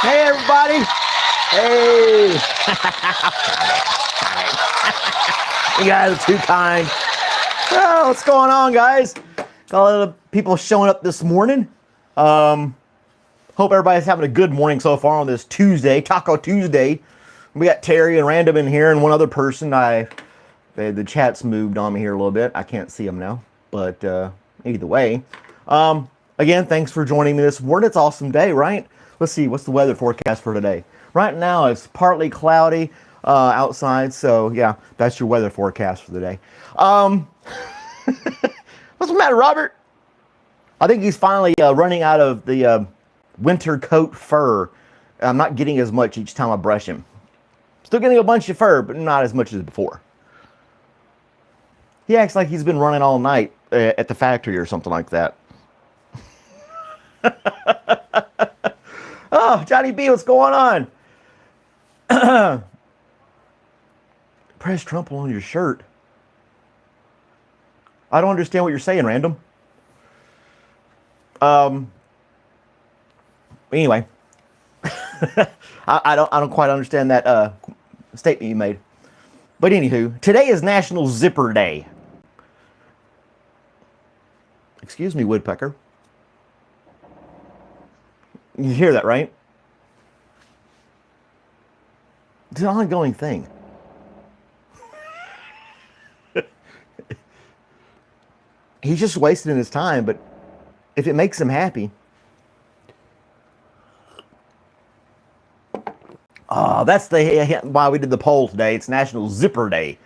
Hey, everybody. Hey. You guys are too kind. Oh, what's going on, guys? Got a lot of people showing up this morning. Hope everybody's having a good morning so far on this Tuesday, Taco Tuesday. We got Terry and Random in here and one other person. The chat's moved on me here a little bit. I can't see them now, but either way. Again, thanks for joining me this morning. It's an awesome day, right? Let's see, what's the weather forecast for today? Right now, it's partly cloudy outside, so yeah, that's your weather forecast for the day. What's the matter, Robert? I think he's finally running out of the winter coat fur. I'm not getting as much each time I brush him. Still getting a bunch of fur, but not as much as before. He acts like he's been running all night at the factory or something like that. Oh, Johnny B, what's going on? Press Trump on your shirt. I don't understand what you're saying, Random. Anyway, I don't quite understand that statement you made. But anywho, today is National Zipper Day. Excuse me, woodpecker. You hear that, right? It's an ongoing thing. He's just wasting his time, but if it makes him happy. Oh, that's why we did the poll today. It's National Zipper Day.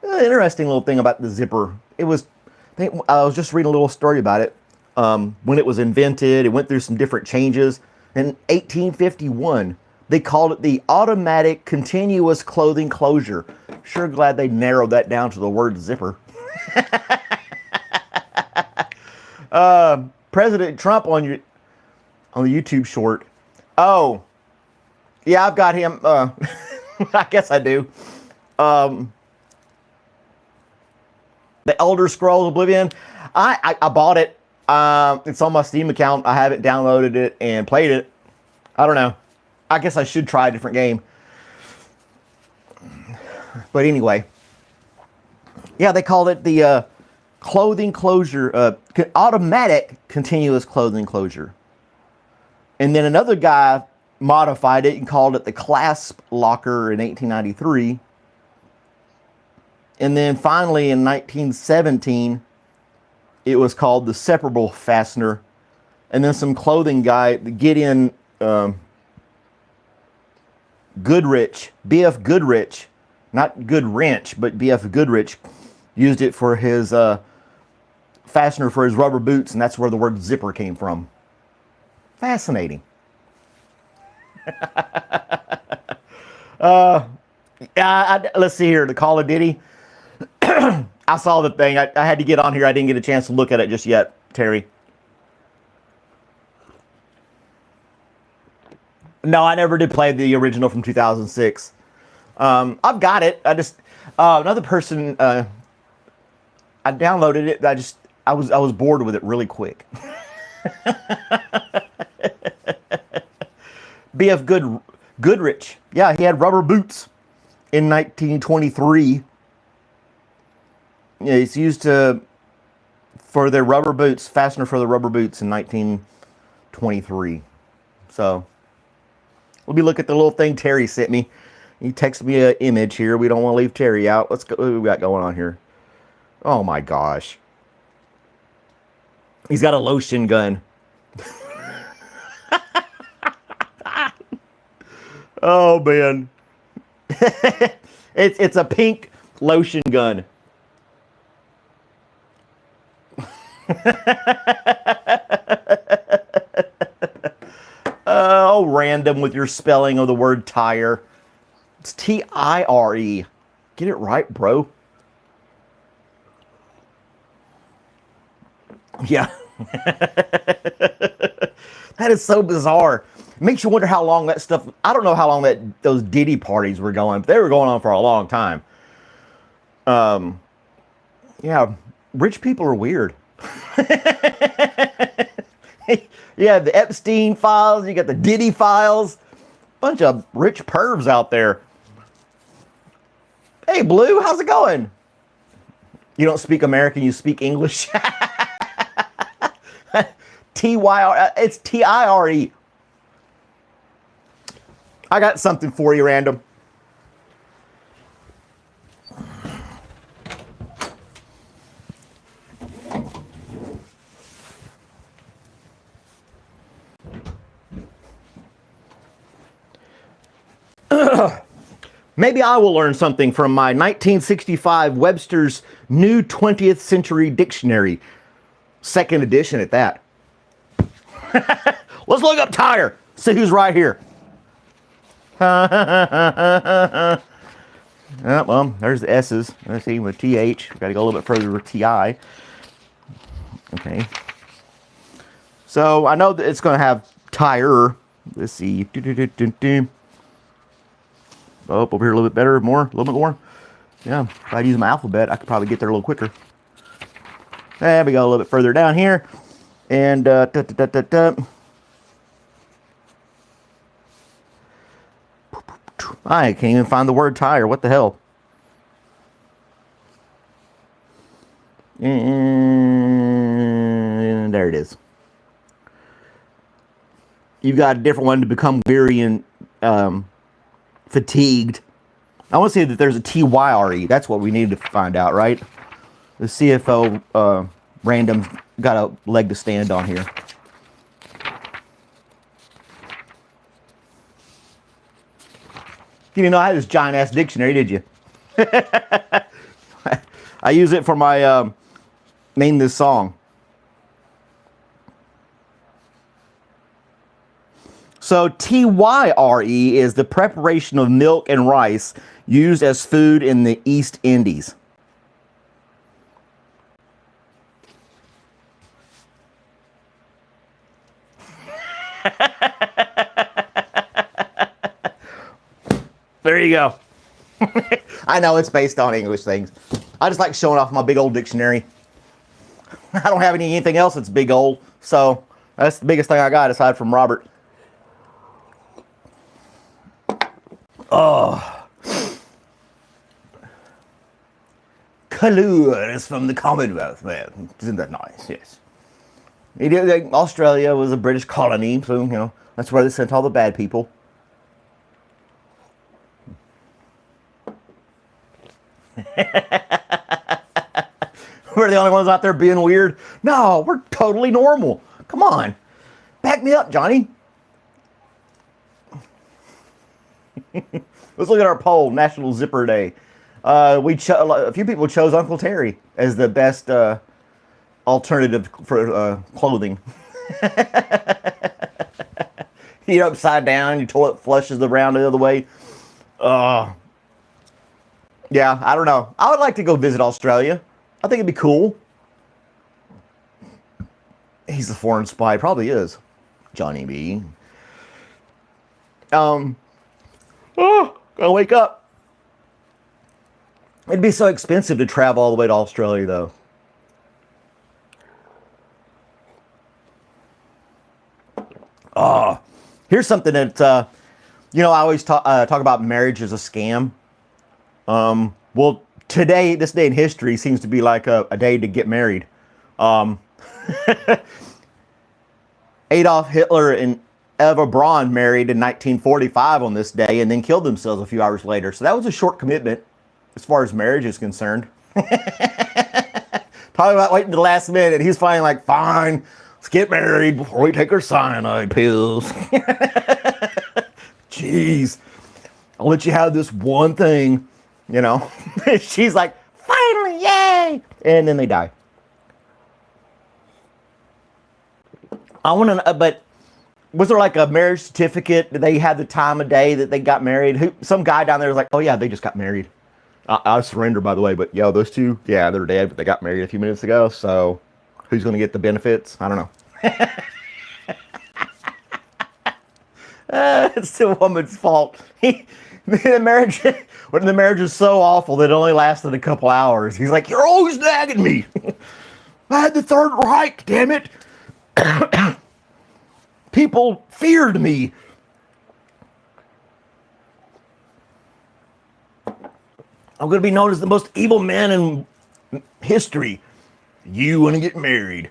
Interesting little thing about the zipper. I was just reading a little story about it. When it was invented, it went through some different changes. In 1851, they called it the automatic continuous clothing closure. Sure glad they narrowed that down to the word zipper. President Trump on the YouTube short. Oh, yeah, I've got him. I guess I do. The Elder Scrolls Oblivion. I bought it. It's on my Steam account. I haven't downloaded it and played it. I don't know. I guess I should try a different game. But anyway. Yeah, they called it the clothing closure, automatic continuous clothing closure. And then another guy modified it and called it the clasp locker in 1893. And then finally in 1917, it was called the separable fastener. And then some clothing guy, Gideon Goodrich, B.F. Goodrich, not Goodwrench, but B.F. Goodrich, used it for his fastener for his rubber boots, and that's where the word zipper came from. Fascinating. Let's see here, the Call of Duty. I saw the thing. I had to get on here. I didn't get a chance to look at it just yet, Terry. No, I never did play the original from 2006. I've got it. Another person, I downloaded it. I was bored with it really quick. B.F. Goodrich. Yeah, he had rubber boots in 1923. Yeah, it's used for their rubber boots, fastener for the rubber boots in 1923. So, let me look at the little thing Terry sent me. He texted me an image here. We don't want to leave Terry out. Let's go. What do we got going on here? Oh my gosh. He's got a lotion gun. Oh man. It's a pink lotion gun. Oh, Random with your spelling of the word tire. It's T-I-R-E. Get it right, bro. Yeah. That is so bizarre. It makes you wonder how long that stuff... I don't know how long those Diddy parties were going, but they were going on for a long time. Yeah, rich people are weird. Yeah, the Epstein files, you got the Diddy files. Bunch of rich pervs out there. Hey, Blue, how's it going? You don't speak American, you speak English. T-Y-R, it's T-I-R-E. I got something for you, random. Maybe I will learn something from my 1965 Webster's New 20th Century Dictionary. Second edition at that. Let's look up tire. See who's right here. Well, there's the S's. Let's see, with TH. We've got to go a little bit further with TI. Okay. So I know that it's going to have tire. Let's see. Oh, over here a little bit better, a little bit more. Yeah, if I'd use my alphabet, I could probably get there a little quicker. There we go, a little bit further down here. And, I can't even find the word tire. What the hell? And there it is. You've got a different one to become weary and fatigued. I want to say that there's a T-Y-R-E. That's what we need to find out, right? The CFO random's got a leg to stand on here. You didn't know I had this giant-ass dictionary, did you? I use it for my name this song. So T-Y-R-E is the preparation of milk and rice used as food in the East Indies. There you go. I know it's based on English things. I just like showing off my big old dictionary. I don't have anything else that's big old, so that's the biggest thing I got aside from Robert. Oh. Colour is from the Commonwealth, man. Isn't that nice? Yes. Australia was a British colony, so, you know, that's where they sent all the bad people. We're the only ones out there being weird. No, we're totally normal. Come on. Back me up, Johnny. Let's look at our poll, National Zipper Day. A few people chose Uncle Terry as the best alternative for clothing. You upside down, your toilet flushes around the other way. Yeah, I don't know. I would like to go visit Australia. I think it'd be cool. He's a foreign spy. Probably is. Johnny B. Gotta wake up. It'd be so expensive to travel all the way to Australia, though. Here's something that, you know, I always talk about marriage as a scam. Well, today, this day in history seems to be like a day to get married. Adolf Hitler and Eva Braun married in 1945 on this day and then killed themselves a few hours later. So that was a short commitment as far as marriage is concerned. Talking about waiting to the last minute. He's finally like, fine, let's get married before we take our cyanide pills. Jeez, I'll let you have this one thing, you know. She's like, finally, yay! And then they die. I want to know, but was there like a marriage certificate? Did they have the time of day that they got married? Some guy down there was like, oh yeah, they just got married. I surrender, by the way, but yo, those two, yeah, they're dead, but they got married a few minutes ago, so who's going to get the benefits? I don't know. It's the woman's fault. The marriage is so awful that it only lasted a couple hours. He's like, you're always nagging me. I had the Third Reich, damn it. People feared me. I'm going to be known as the most evil man in history. You want to get married.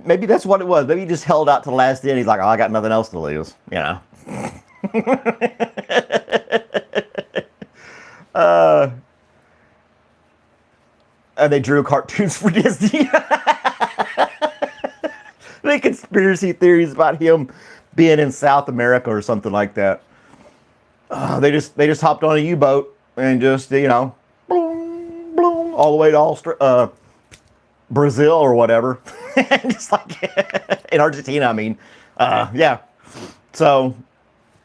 Maybe that's what it was. Maybe he just held out to the last end. He's like, oh, I got nothing else to lose, you know. And they drew cartoons for Disney. The conspiracy theories about him being in South America or something like that. They just hopped on a U-boat and just, you know, boom, boom, all the way to Brazil or whatever. Just like in Argentina, I mean. Yeah. So,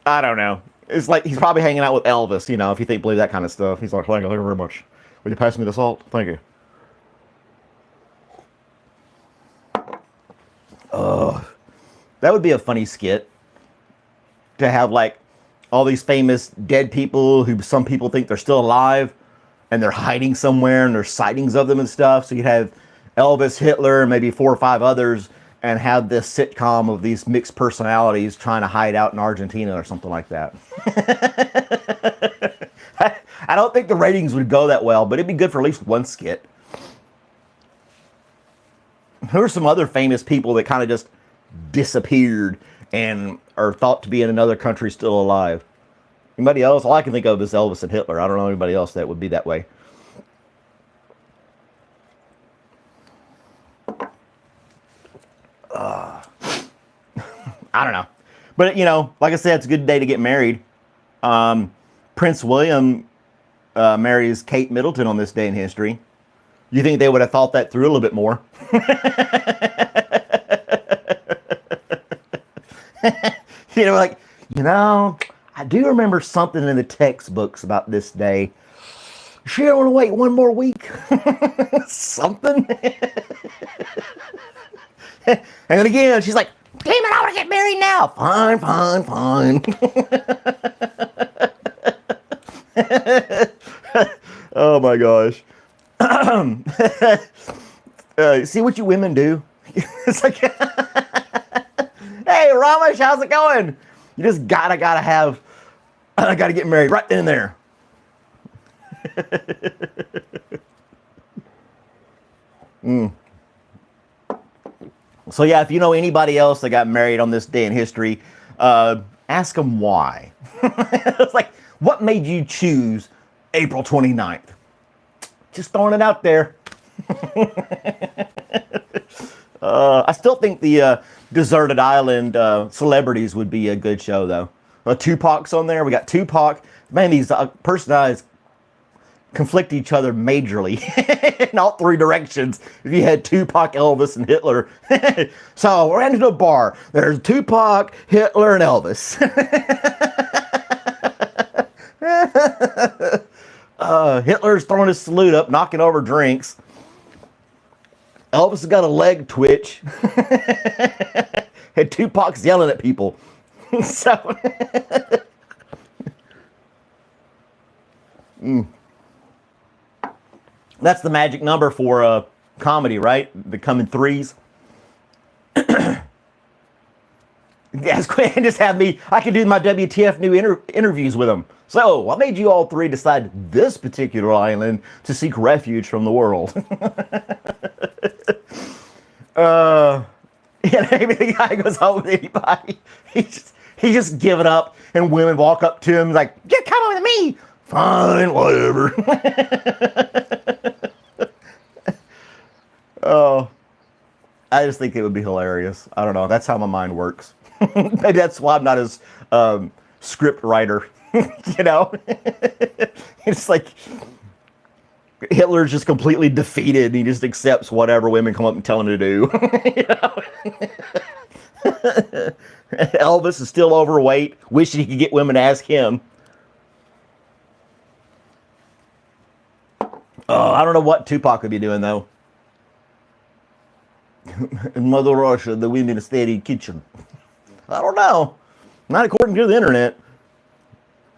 I don't know. It's like he's probably hanging out with Elvis, you know, if you believe that kind of stuff. He's like, thank you very much. Will you pass me the salt? Thank you. That would be a funny skit. To have like all these famous dead people who some people think they're still alive and they're hiding somewhere and there's sightings of them and stuff. So you'd have Elvis, Hitler, maybe 4 or 5 others, and have this sitcom of these mixed personalities trying to hide out in Argentina or something like that. I don't think the ratings would go that well, but it'd be good for at least one skit. Who are some other famous people that kind of just disappeared and are thought to be in another country still alive? Anybody else? All I can think of is Elvis and Hitler. I don't know anybody else that would be that way. I don't know. But, you know, like I said, it's a good day to get married. Prince William marries Kate Middleton on this day in history. You think they would have thought that through a little bit more? You know, like, you know, I do remember something in the textbooks about this day. She don't want to wait one more week. Something. And then again, she's like, damn it, I want to get married now. Fine, fine, fine. Oh my gosh. See what you women do? It's like, hey, Ramesh, how's it going? You just gotta have, gotta get married right then and there. So yeah, if you know anybody else that got married on this day in history, ask them why. It's like, what made you choose April 29th? Just throwing it out there. I still think the Deserted Island Celebrities would be a good show, though. Tupac's on there. We got Tupac. Man, these personalities conflict each other majorly in all 3 directions. If you had Tupac, Elvis, and Hitler. So we're into a bar. There's Tupac, Hitler, and Elvis. Hitler's throwing his salute up, knocking over drinks. Elvis has got a leg twitch. And Tupac's yelling at people. So... That's the magic number for comedy, right? They come in 3s. Yes, Quinn, just have me. I can do my WTF new interviews with them. So, what made you all 3 decide this particular island to seek refuge from the world? Yeah, maybe the guy goes home with anybody. He's just giving up, and women walk up to him like, "Just come with me." Fine, whatever. Oh, I just think it would be hilarious. I don't know. That's how my mind works. Maybe that's why I'm not as script writer. You know, it's like Hitler's just completely defeated. And he just accepts whatever women come up and tell him to do. You know? Elvis is still overweight, wishing he could get women to ask him. Oh, I don't know what Tupac would be doing, though. In Mother Russia, the women stay in the kitchen. I don't know. Not according to the internet.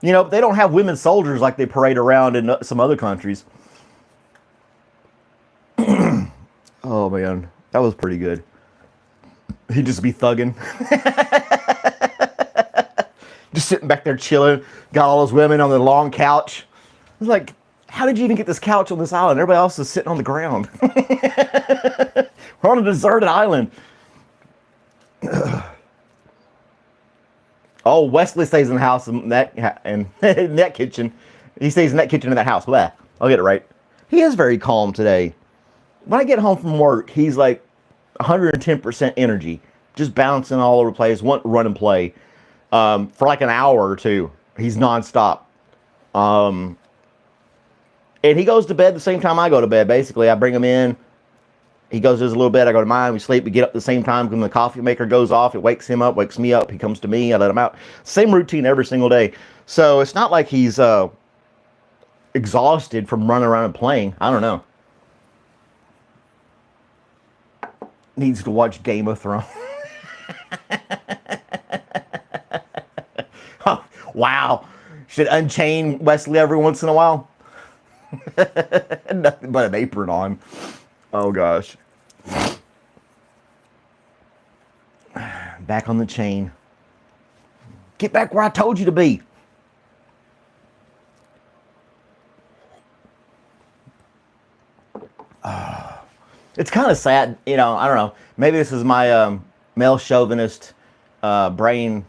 You know, they don't have women soldiers like they parade around in some other countries. Oh, man. That was pretty good. He'd just be thugging. just sitting back there chilling. Got all those women on the long couch. I was like, how did you even get this couch on this island? Everybody else is sitting on the ground. We're on a deserted island. Oh, Wesley stays in the house in that kitchen. He stays in that kitchen in that house. Blah. I'll get it right. He is very calm today. When I get home from work, he's like 110% energy, just bouncing all over the place, want to run and play for like an hour or two. He's nonstop. And he goes to bed the same time I go to bed, basically. I bring him in. He goes to his little bed. I go to mine. We sleep. We get up at the same time. When the coffee maker goes off, it wakes him up, wakes me up. He comes to me. I let him out. Same routine every single day. So it's not like he's exhausted from running around and playing. I don't know. Needs to watch Game of Thrones. Oh, wow. Should unchain Wesley every once in a while. Nothing but an apron on. Oh gosh. Back on the chain. Get back where I told you to be. It's kind of sad, you know, I don't know. Maybe this is my male chauvinist brain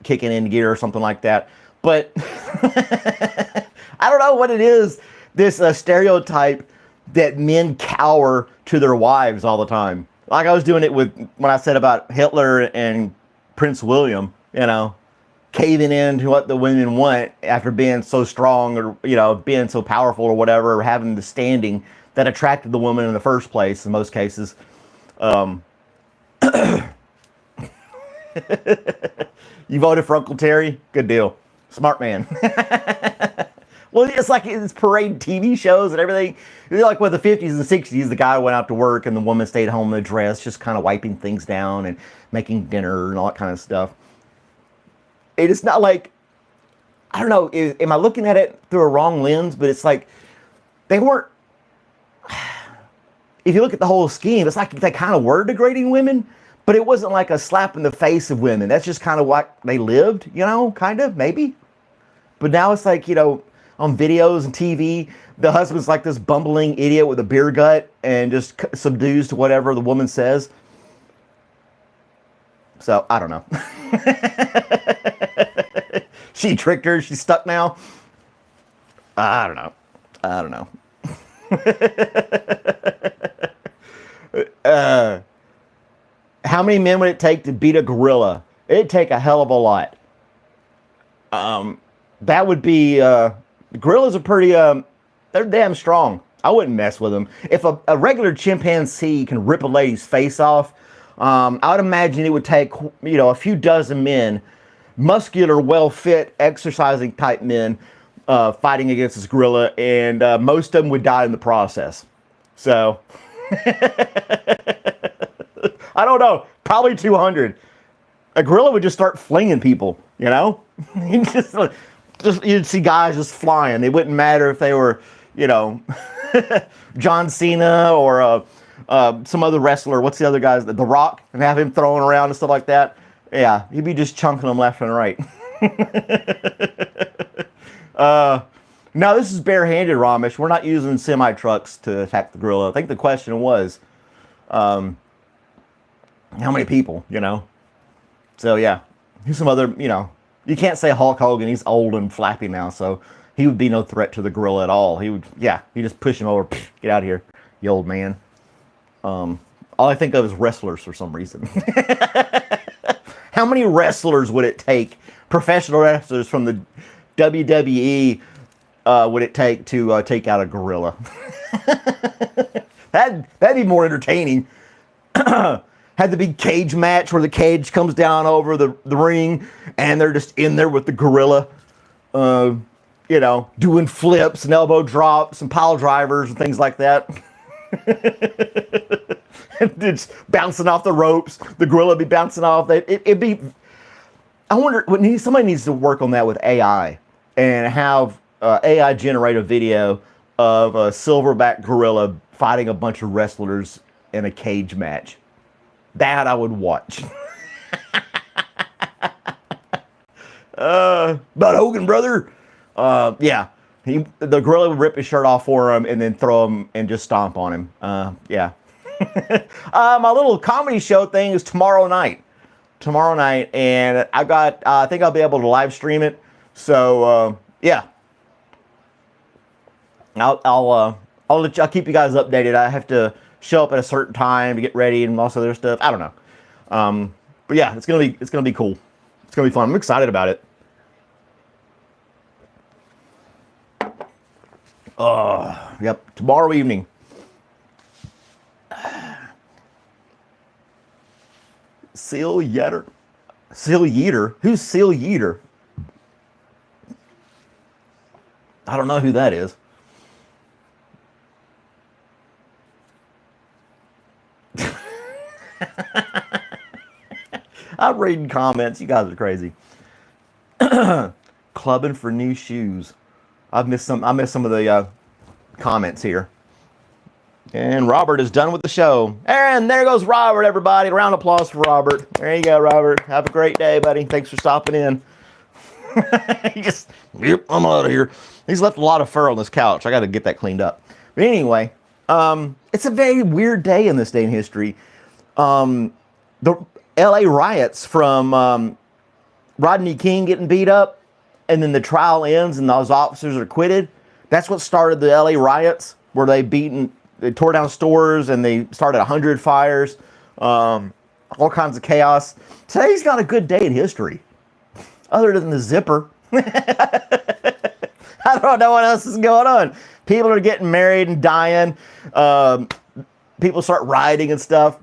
kicking in gear or something like that. But I don't know what it is, this stereotype that men cower to their wives all the time. Like I was doing it with when I said about Hitler and Prince William, you know, caving in to what the women want after being so strong or, you know, being so powerful or whatever, or having the standing that attracted the woman in the first place in most cases. You voted for Uncle Terry? Good deal. Smart man. Well, it's like it's parade TV shows and everything. Like with the 50s and 60s, the guy went out to work and the woman stayed home in a dress, just kind of wiping things down and making dinner and all that kind of stuff. It's not like, I don't know, am I looking at it through a wrong lens? But it's like, they weren't, if you look at the whole scheme, it's like they kind of were degrading women, but it wasn't like a slap in the face of women. That's just kind of what they lived, you know, kind of, maybe. But now it's like, you know, on videos and TV, the husband's like this bumbling idiot with a beer gut and just subdues to whatever the woman says. So, I don't know. She tricked her. She's stuck now. I don't know. I don't know. How many men would it take to beat a gorilla? It'd take a hell of a lot. That would be... gorillas are pretty... they're damn strong. I wouldn't mess with them. If a regular chimpanzee can rip a lady's face off, I would imagine it would take, you know, a few dozen men, muscular, well-fit, exercising type men, fighting against this gorilla, and most of them would die in the process. So, I don't know, probably 200. A gorilla would just start flinging people, you know? You'd see guys just flying. It wouldn't matter if they were, you know, John Cena or some other wrestler. What's the other guys? The Rock, and have him throwing around and stuff like that. Yeah, he'd be just chunking them left and right. No, this is barehanded, Ramesh. We're not using semi-trucks to attack the gorilla. I think the question was, how many people, you know? So, yeah. Here's some other, you know, you can't say Hulk Hogan. He's old and flappy now, so he would be no threat to the gorilla at all. He would, yeah, you just push him over. Get out of here, you old man. All I think of is wrestlers for some reason. How many wrestlers would it take, professional wrestlers from the WWE, would it take to take out a gorilla? That'd be more entertaining. Had the big cage match where the cage comes down over the ring and they're just in there with the gorilla, you know, doing flips and elbow drops and pile drivers and things like that. It's bouncing off the ropes. The gorilla would be bouncing off. It'd be, I wonder, somebody needs to work on that with AI and have AI generate a video of a silverback gorilla fighting a bunch of wrestlers in a cage match. That I would watch. Bud Hogan, brother. Yeah. The gorilla would rip his shirt off for him and then throw him and just stomp on him. Yeah. My little comedy show thing is tomorrow night. And I think I'll be able to live stream it. So, yeah. I'll keep you guys updated. I have to show up at a certain time to get ready and all this other stuff. I don't know. But yeah, it's gonna be cool. It's gonna be fun. I'm excited about it. Yep, tomorrow evening. Seal Yeater? Who's Seal Yeater? I don't know who that is. I'm reading comments. You guys are crazy. Clubbing for new shoes. I missed some of the comments here. And Robert is done with the show. And there goes Robert, everybody. A round of applause for Robert. There you go, Robert. Have a great day, buddy. Thanks for stopping in. Yep, I'm out of here. He's left a lot of fur on this couch. I got to get that cleaned up. But anyway, it's a very weird day in this day in history. The LA riots from Rodney King getting beat up, and then the trial ends and those officers are acquitted. That's what started the LA riots, where they tore down stores and they started 100 fires, all kinds of chaos. Today's not a good day in history, other than the zipper. I don't know what else is going on. People are getting married and dying. People start rioting and stuff.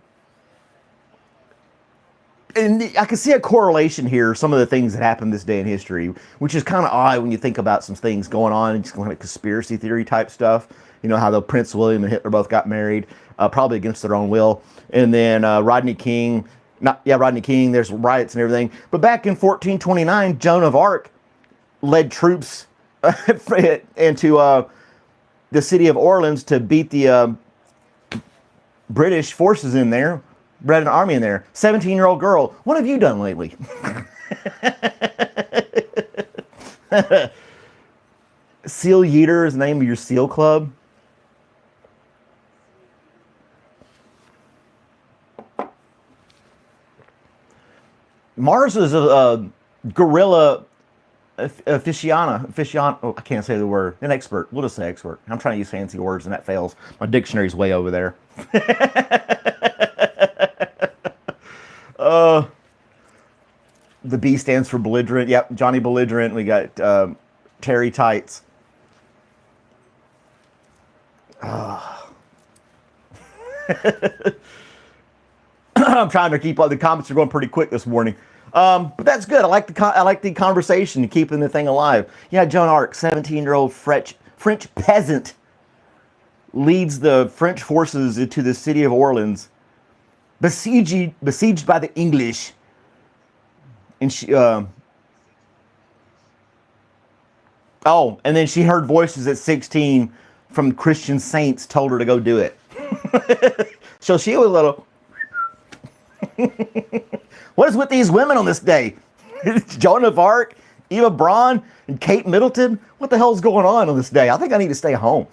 And I can see a correlation here, some of the things that happened this day in history, which is kind of odd when you think about some things going on, just kind of conspiracy theory type stuff. You know, how the Prince William and Hitler both got married, probably against their own will. And then Rodney King, there's riots and everything. But back in 1429, Joan of Arc led troops into the city of Orleans to beat the British forces in there. Bred an army in there. 17-year-old girl. What have you done lately? Seal Yeater is the name of your SEAL club. Mars is a gorilla aficionado. Oh, I can't say the word. An expert. We'll just say expert. I'm trying to use fancy words and that fails. My dictionary's way over there. The B stands for belligerent. Yep, Johnny Belligerent. We got Terry Tights. I'm trying to keep up. The comments are going pretty quick this morning. But that's good. I like the conversation, keeping the thing alive. Yeah, Joan Arc, 17-year-old French peasant, leads the French forces into the city of Orleans, besieged by the English. And she, and then she heard voices at 16 from Christian saints told her to go do it. So she was a little, what is with these women on this day? Joan of Arc, Eva Braun, and Kate Middleton? What the hell is going on this day? I think I need to stay home.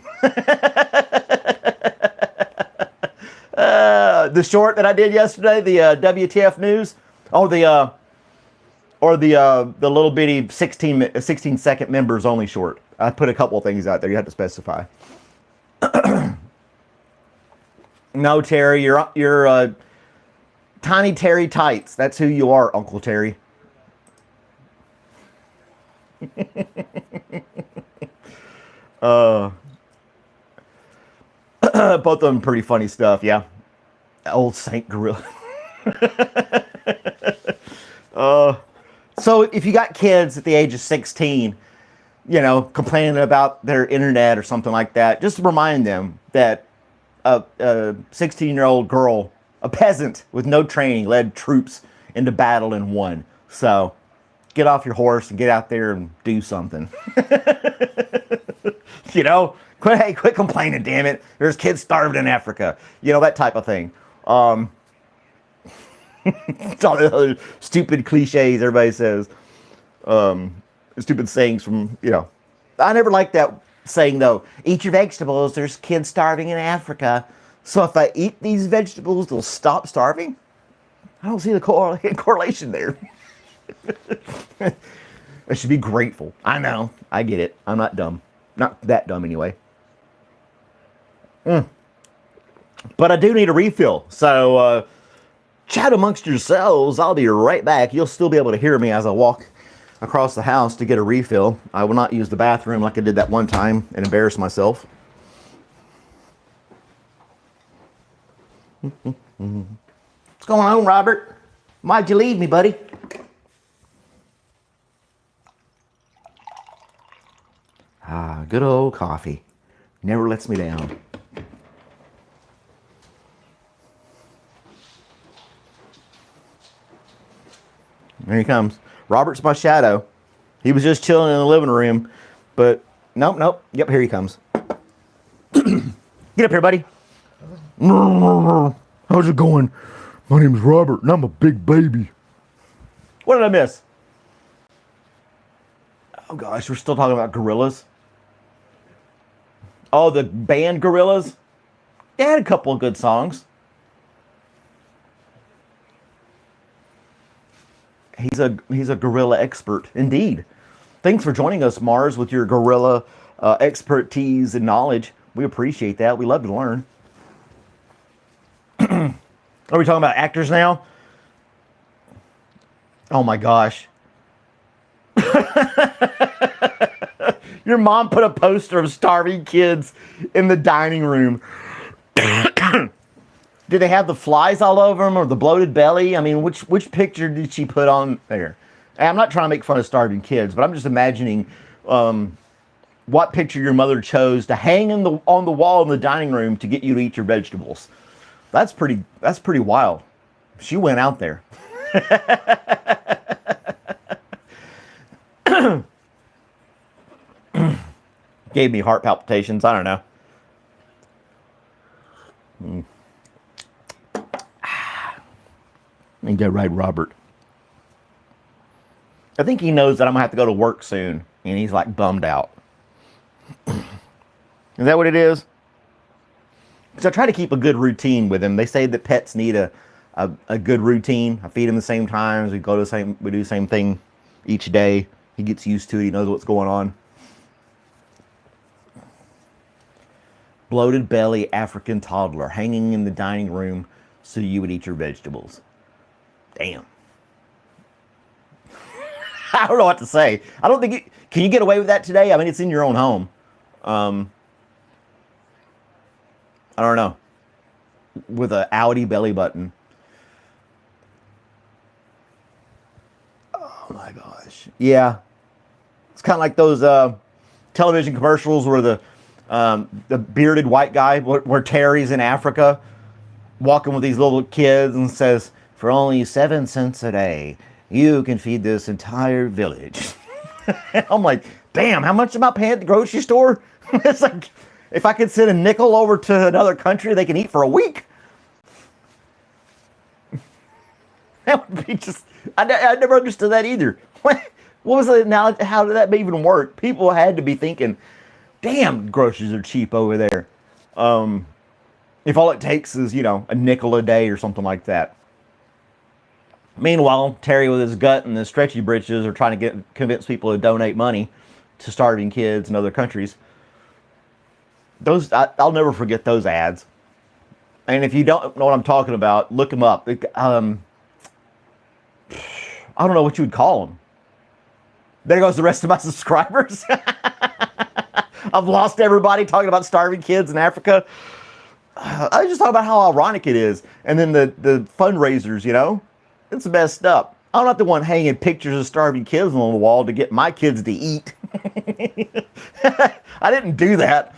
The short that I did yesterday, the WTF News, the little bitty 16-second members only short. I put a couple of things out there. You have to specify. No, Terry, you're Tiny Terry Tights. That's who you are, Uncle Terry. Both of them pretty funny stuff, yeah. Old Saint Gorilla. So if you got kids at the age of 16, complaining about their internet or something like that, just remind them that a 16-year-old girl, a peasant with no training, led troops into battle and won. So get off your horse and get out there and do something. Quit complaining, damn it. There's kids starving in Africa. That type of thing. It's all the other stupid cliches everybody says. stupid sayings from, I never liked that saying, though. Eat your vegetables. There's kids starving in Africa. So if I eat these vegetables, they'll stop starving? I don't see the correlation there. I should be grateful. I know. I get it. I'm not dumb. Not that dumb, anyway. But I do need a refill. So, chat amongst yourselves. I'll be right back. You'll still be able to hear me as I walk across the house to get a refill. I will not use the bathroom like I did that one time and embarrass myself. What's going on, Robert? Why'd you leave me, buddy? Ah, good old coffee. Never lets me down. There he comes. Robert's my shadow. He was just chilling in the living room, but nope. Yep, here he comes. Get up here, buddy. How's it going? My name's Robert, and I'm a big baby. What did I miss? Oh gosh, we're still talking about gorillas. Oh, the band Gorillas? They had a couple of good songs. He's a gorilla expert, indeed. Thanks for joining us, Mars, with your gorilla expertise and knowledge. We appreciate that. We love to learn. Are we talking about actors now? Oh my gosh. Your mom put a poster of starving kids in the dining room. Did they have the flies all over them or the bloated belly? I mean, which picture did she put on there? And I'm not trying to make fun of starving kids, but I'm just imagining what picture your mother chose to hang on the wall in the dining room to get you to eat your vegetables. That's pretty wild. She went out there. Gave me heart palpitations. I don't know. Ain't that right, Robert? I think he knows that I'm going to have to go to work soon, and he's like bummed out. Is that what it is? Because I try to keep a good routine with him. They say that pets need a good routine. I feed him the same times. We do the same thing each day. He gets used to it. He knows what's going on. Bloated belly African toddler hanging in the dining room so you would eat your vegetables. Damn. I don't know what to say. I don't think can you get away with that today? I mean, it's in your own home. I don't know. With a Audi belly button. Oh my gosh. Yeah. It's kind of like those television commercials where the bearded white guy, where Terry's in Africa, walking with these little kids and says, for only 7 cents a day, you can feed this entire village. I'm like, damn, how much am I paying at the grocery store? It's like, if I could send a nickel over to another country, they can eat for a week. That would be just, I never understood that either. What was the analogy? How did that even work? People had to be thinking, damn, groceries are cheap over there. If all it takes is, a nickel a day or something like that. Meanwhile, Terry with his gut and his stretchy britches are trying to convince people to donate money to starving kids in other countries. I'll never forget those ads. And if you don't know what I'm talking about, look them up. I don't know what you would call them. There goes the rest of my subscribers. I've lost everybody talking about starving kids in Africa. I just talk about how ironic it is. And then the fundraisers, it's messed up. I'm not the one hanging pictures of starving kids on the wall to get my kids to eat. I didn't do that.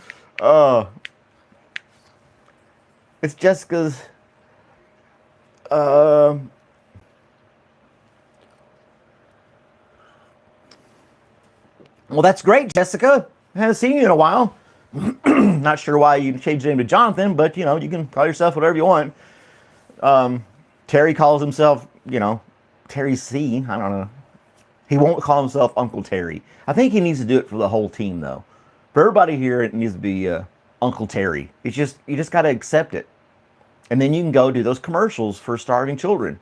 It's Jessica's. Well, that's great, Jessica. I haven't seen you in a while. Not sure why you changed your name to Jonathan, but you can call yourself whatever you want. Terry calls himself, Terry C. I don't know. He won't call himself Uncle Terry. I think he needs to do it for the whole team, though. For everybody here, it needs to be Uncle Terry. It's just, you just got to accept it. And then you can go do those commercials for starving children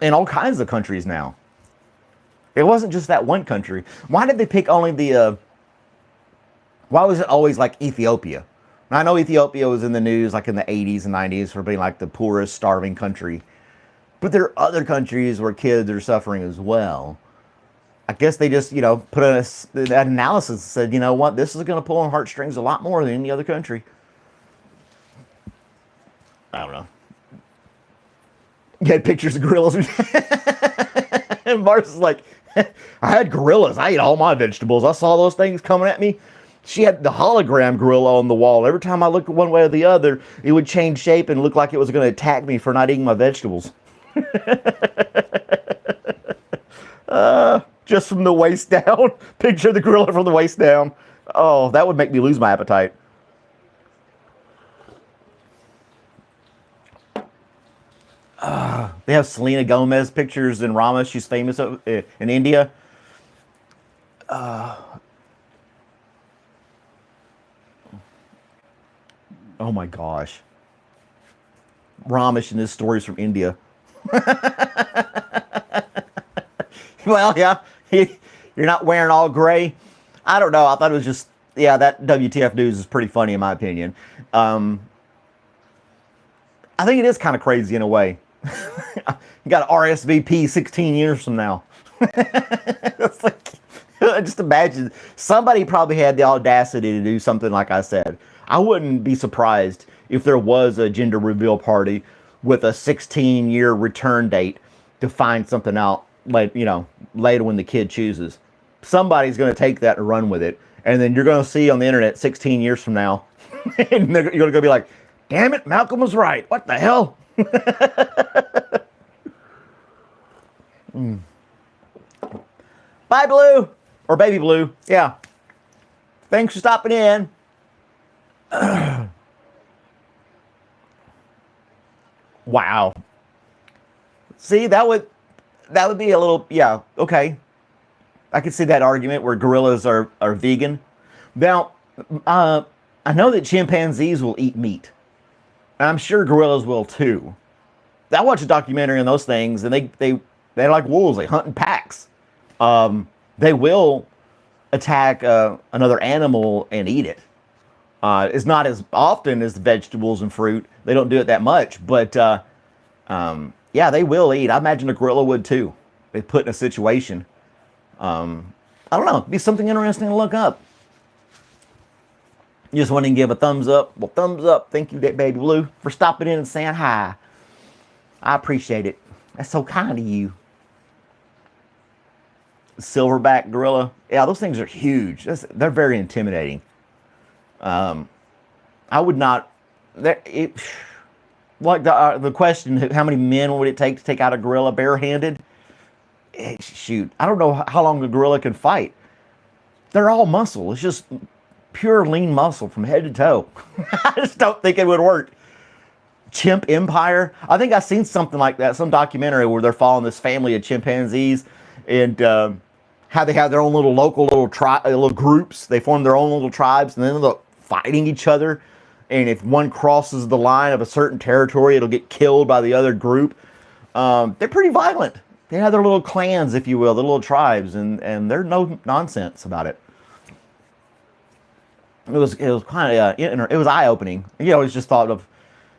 in all kinds of countries now. It wasn't just that one country. Why did they pick only the, why was it always like Ethiopia? Now, I know Ethiopia was in the news like in the 80s and 90s for being like the poorest starving country. But there are other countries where kids are suffering as well. I guess they just, put an analysis and said, you know what, this is going to pull on heartstrings a lot more than any other country. I don't know. You had pictures of gorillas. And Mars is like, I had gorillas. I ate all my vegetables. I saw those things coming at me. She had the hologram gorilla on the wall. Every time I looked one way or the other, it would change shape and look like it was going to attack me for not eating my vegetables. Just from the waist down. Picture the gorilla from the waist down. Oh, that would make me lose my appetite. They have Selena Gomez pictures in Rama. She's famous in India. Oh my gosh. Ramesh in this stories from India. Well, yeah, you're not wearing all gray. I don't know. I thought it was just, yeah, that WTF news is pretty funny in my opinion. I think it is kind of crazy in a way. You got RSVP 16 years from now. It's like, just imagine, somebody probably had the audacity to do something like I said. I wouldn't be surprised if there was a gender reveal party with a 16-year return date to find something out, like, later when the kid chooses. Somebody's going to take that and run with it, and then you're going to see on the internet 16 years from now, and you're going to be like, damn it, Malcolm was right. What the hell? Bye, Blue. Or Baby Blue. Yeah. Thanks for stopping in. Wow. See, that would be a little, yeah, okay. I could see that argument where gorillas are vegan. Now, I know that chimpanzees will eat meat. And I'm sure gorillas will too. I watched a documentary on those things, and they're like wolves. They hunt in packs. They will attack another animal and eat it. It's not as often as the vegetables and fruit. They don't do it that much, but yeah, they will eat. I imagine a gorilla would too. They put in a situation. I don't know. It'd be something interesting to look up. You just want to give a thumbs up. Well, thumbs up. Thank you, Baby Blue, for stopping in and saying hi. I appreciate it. That's so kind of you. Silverback gorilla. Yeah, those things are huge. They're very intimidating. I would not. Like the question, how many men would it take to take out a gorilla barehanded? Shoot, I don't know how long a gorilla can fight. They're all muscle. It's just pure lean muscle from head to toe. I just don't think it would work. Chimp Empire. I think I've seen something like that, some documentary where they're following this family of chimpanzees and how they have their own little local little groups. They form their own little tribes, and then they're fighting each other. And if one crosses the line of a certain territory, it'll get killed by the other group. They're pretty violent. They have their little clans, if you will, their little tribes, and they're no nonsense about it. It was kind of it was eye opening. You know, it's just thought of,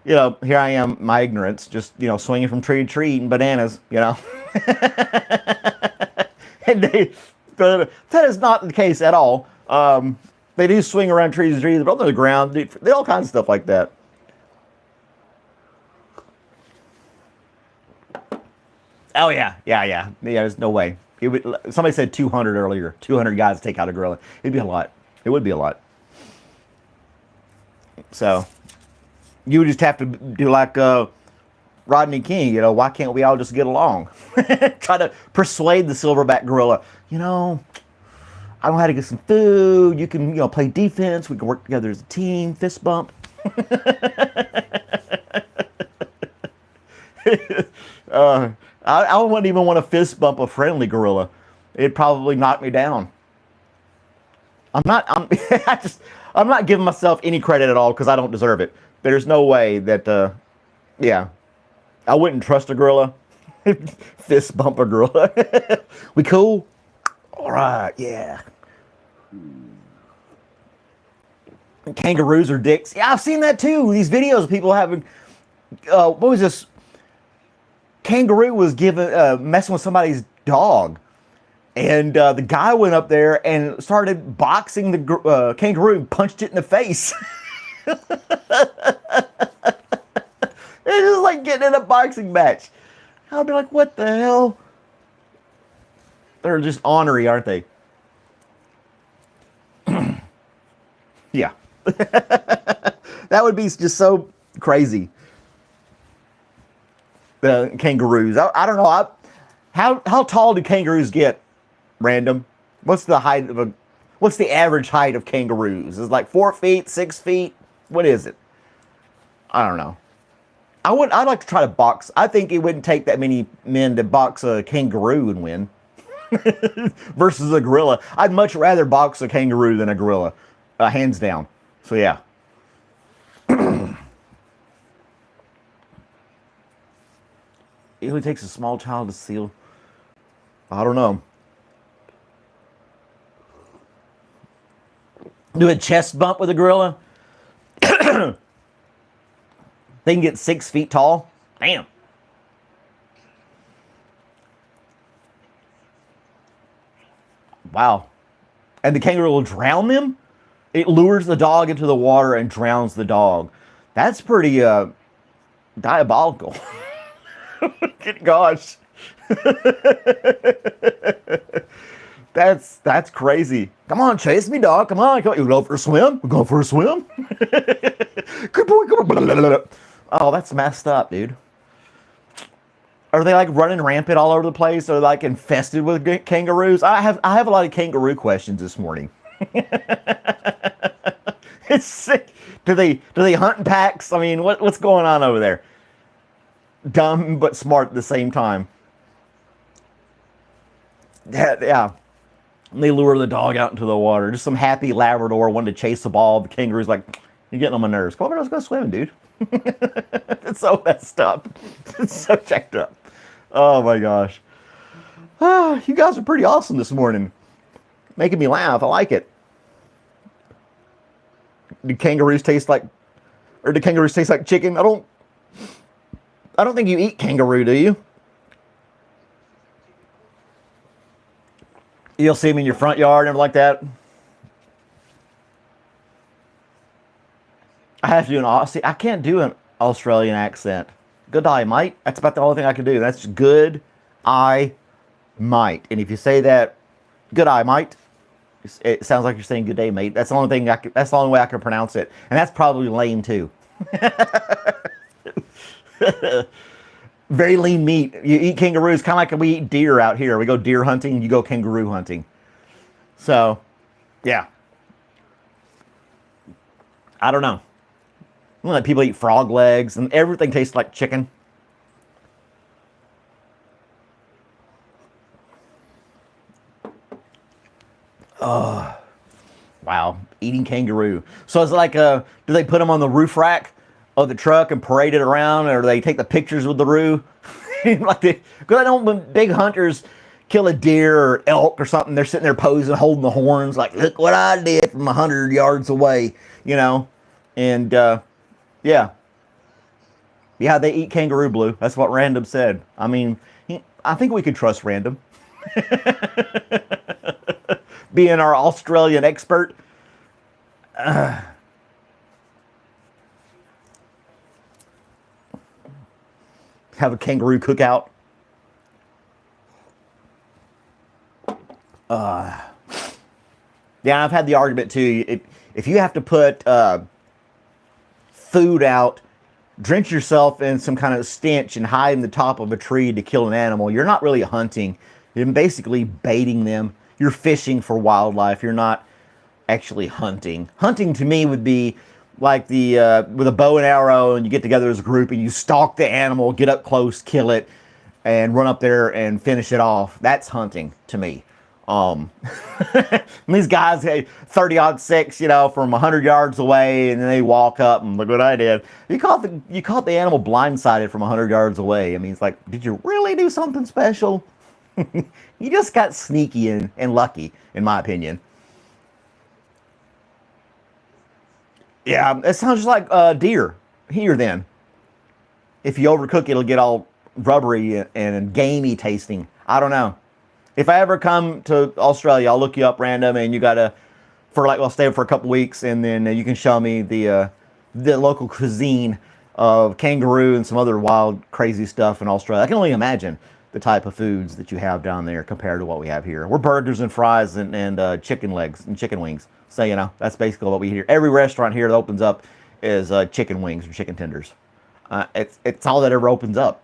here I am, my ignorance, just swinging from tree to tree eating bananas, and that is not the case at all. They do swing around trees and trees, but on the ground, they all kinds of stuff like that. Oh yeah. There's no way. Somebody said 200 earlier. 200 guys take out a gorilla. It'd be a lot. It would be a lot. So you would just have to do like Rodney King. Why can't we all just get along? Try to persuade the silverback gorilla. I know how to get some food. You can, play defense. We can work together as a team. Fist bump. I wouldn't even want to fist bump a friendly gorilla. It'd probably knock me down. I'm I'm not giving myself any credit at all because I don't deserve it. There's no way that, yeah, I wouldn't trust a gorilla. Fist bump a gorilla. We cool? All right, yeah. Kangaroos are dicks. Yeah, I've seen that too. These videos of people having, what was this? Kangaroo was messing with somebody's dog. And the guy went up there and started boxing the kangaroo and punched it in the face. It's just like getting in a boxing match. I'll be like, what the hell? They're just ornery, aren't they? Yeah. That would be just so crazy. The kangaroos. I don't know. How tall do kangaroos get? Random. What's the average height of kangaroos? Is it like 4 feet, 6 feet? What is it? I don't know. I'd like to try to box. I think it wouldn't take that many men to box a kangaroo and win. Versus a gorilla. I'd much rather box a kangaroo than a gorilla. Hands down. So yeah. It only takes a small child to steal. I don't know. Do a chest bump with a gorilla. They can get 6 feet tall. Damn. Wow. And the kangaroo will drown them? It lures the dog into the water and drowns the dog. That's pretty diabolical. Good gosh. That's crazy. Come on, chase me, dog. Come on. You go for a swim? We're going for a swim? Good boy. Come on. Oh, that's messed up, dude. Are they like running rampant all over the place? Are they like infested with kangaroos? I have a lot of kangaroo questions this morning. It's sick. Do they hunt in packs? I mean, what's going on over there? Dumb but smart at the same time. Yeah. And they lure the dog out into the water. Just some happy Labrador wanted to chase the ball. The kangaroo's like, you're getting on my nerves. Come on, let's go swimming, dude. It's so messed up. It's so checked up. Oh my gosh. You guys are pretty awesome this morning. Making me laugh. I like it. Do kangaroos taste like chicken? I don't think you eat kangaroo, do you? You'll see them in your front yard and everything like that. I have to do I can't do an Australian accent. Good day, mate. That's about the only thing I can do. That's good, I might. And if you say that, good day, mate, it sounds like you're saying good day, mate. That's the only thing that's the only way I can pronounce it. And that's probably lame too. Very lean meat. You eat kangaroos kind of like we eat deer out here. We go deer hunting, you go kangaroo hunting. So, yeah. I don't know. Like people eat frog legs and everything tastes like chicken. Wow, eating kangaroo. So it's like, do they put them on the roof rack of the truck and parade it around, or do they take the pictures with the roo? Like, because I know when big hunters kill a deer or elk or something, they're sitting there posing, holding the horns, like, look what I did from 100 yards away, you know? And, yeah. Yeah, they eat kangaroo, Blue. That's what Random said. I mean, I think we could trust Random. Being our Australian expert. Have a kangaroo cookout. Yeah, I've had the argument too. If you have to put food out, drench yourself in some kind of stench and hide in the top of a tree to kill an animal, you're not really hunting. You're basically baiting them. You're fishing for wildlife. You're not actually hunting. Hunting to me would be like the with a bow and arrow, and you get together as a group and you stalk the animal, get up close, kill it, and run up there and finish it off. That's hunting to me. These guys, 30-06, you know, from 100 yards away, and then they walk up and look what I did. You caught the animal blindsided from 100 yards away. I mean, it's like, did you really do something special? You just got sneaky and lucky, in my opinion. Yeah, it sounds just like deer here then. If you overcook it, it'll get all rubbery and gamey tasting. I don't know. If I ever come to Australia, I'll look you up random, and you gotta, I'll stay for a couple weeks, and then you can show me the local cuisine of kangaroo and some other wild, crazy stuff in Australia. I can only imagine the type of foods that you have down there compared to what we have here. We're burgers and fries and chicken legs and chicken wings. So, you know, that's basically what we hear. Every restaurant here that opens up is chicken wings or chicken tenders. It's all that ever opens up.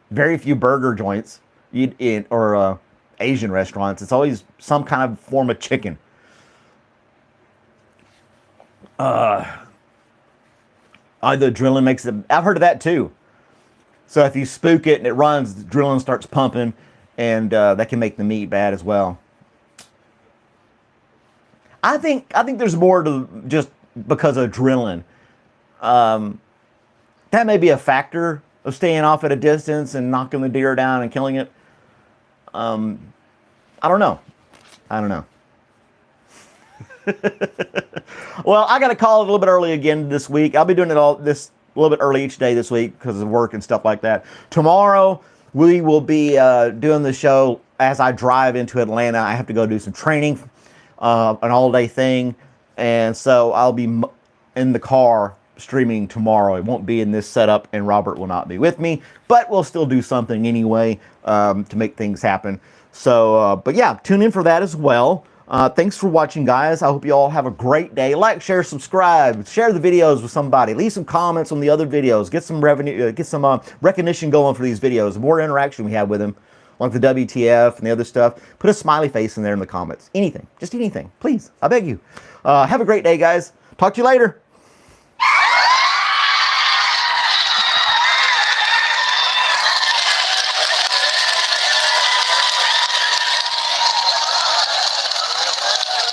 Very few burger joints or Asian restaurants. It's always some kind of form of chicken. The adrenaline makes it. I've heard of that too. So if you spook it and it runs, the adrenaline starts pumping, and that can make the meat bad as well. I think there's more to just because of adrenaline. That may be a factor of staying off at a distance and knocking the deer down and killing it. I don't know. Well, I got to call it a little bit early again this week. I'll be doing it a little bit early each day this week because of work and stuff like that. Tomorrow, we will be doing the show as I drive into Atlanta. I have to go do some training, an all-day thing. And so I'll be in the car streaming tomorrow. It won't be in this setup, and Robert will not be with me, but we'll still do something anyway to make things happen. So, but yeah, tune in for that as well. Thanks for watching, guys. I hope you all have a great day. Like, share, subscribe, share the videos with somebody. Leave some comments on the other videos. Get some revenue, get some recognition going for these videos. The more interaction we have with them, like the WTF and the other stuff, put a smiley face in there in the comments. Anything, just anything, please. I beg you. Have a great day, guys. Talk to you later.